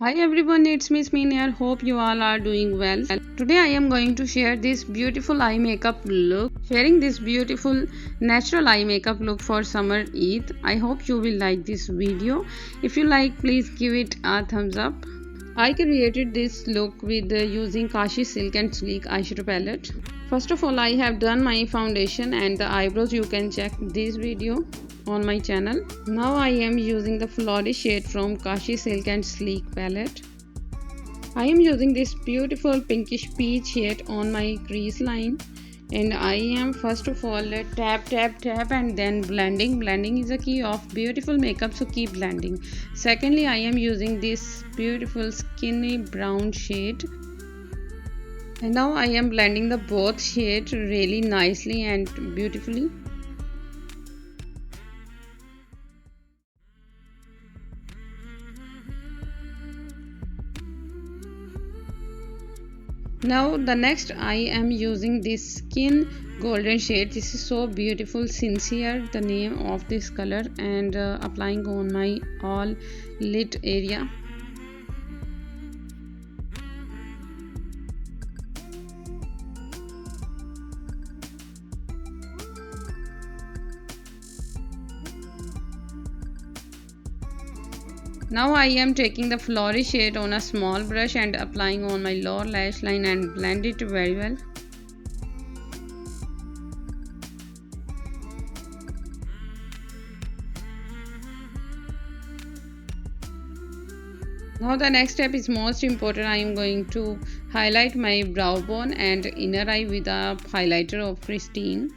Hi everyone, it's Miss Mean here. Hope you all are doing well. Today I am going to share this beautiful eye makeup look. Sharing this beautiful natural eye makeup look for summer Eid. I hope you will like this video. If you like, please give it a thumbs up. I created this look with using Kashi Silk and Sleek eyeshadow palette. First of all, I have done my foundation and the eyebrows. You can check this video on my channel. Now I am using the flourish shade from Kashi Silk and Sleek palette. I am using this beautiful pinkish peach shade on my crease line, and I am first of all tap and then blending. Blending is a key of beautiful makeup, so keep blending. Secondly, I am using this beautiful skinny brown shade, and now I am blending the both shades really nicely and beautifully. Now the next I am using this skin golden shade. This is so beautiful, sincere, the name of this color, and applying on my all lid area. Now I am taking the flourish shade on a small brush and applying on my lower lash line and blend it very well. Now the next step is most important. I am going to highlight my brow bone and inner eye with a highlighter of Christine.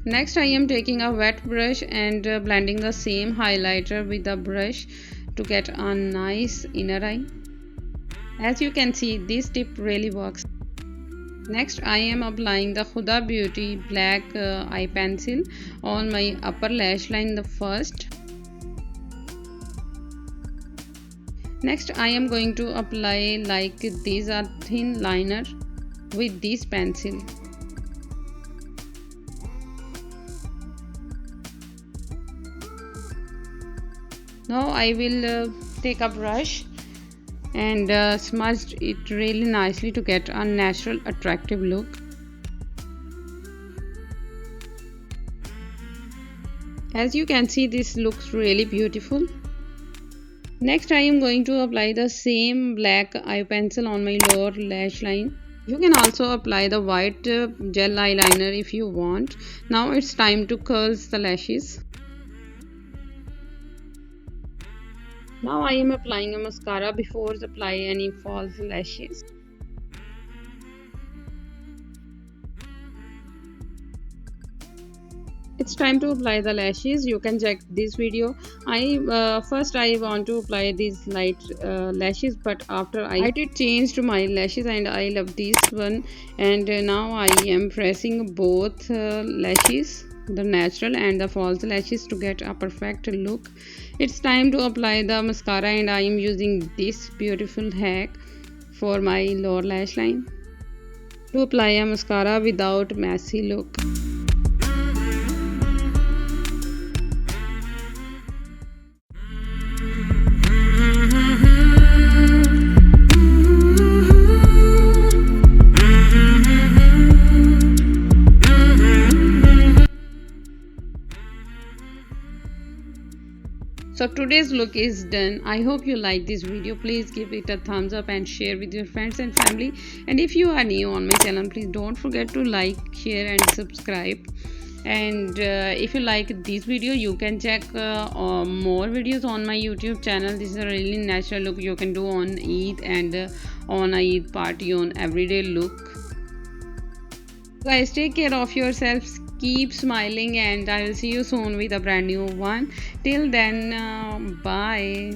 Next I am taking a wet brush and blending the same highlighter with the brush to get a nice inner eye. As you can see, this tip really works. Next I am applying the Huda Beauty black eye pencil on my upper lash line the first. Next I am going to apply like these are thin liner with this pencil. Now I will take a brush and smudge it really nicely to get a natural attractive look. As you can see, this looks really beautiful. Next I am going to apply the same black eye pencil on my lower lash line. You can also apply the white gel eyeliner if you want. Now it's time to curl the lashes. Now I am applying a mascara before apply any false lashes. It's time to apply the lashes. You can check this video. First I want to apply these light lashes, but after I did change to my lashes and I love this one, and now I am pressing both lashes, the natural and the false lashes, to get a perfect look. It's time to apply the mascara, and I am using this beautiful hack for my lower lash line to apply a mascara without messy look. So today's look is done. I hope you like this video. Please give it a thumbs up and share with your friends and family. And if you are new on my channel, please don't forget to like, share and subscribe. And if you like this video, you can check more videos on my YouTube channel. This is a really natural look you can do on Eid and on a Eid party, on everyday look. Guys, take care of yourselves. Keep smiling, and I will see you soon with a brand new one. Till then, bye.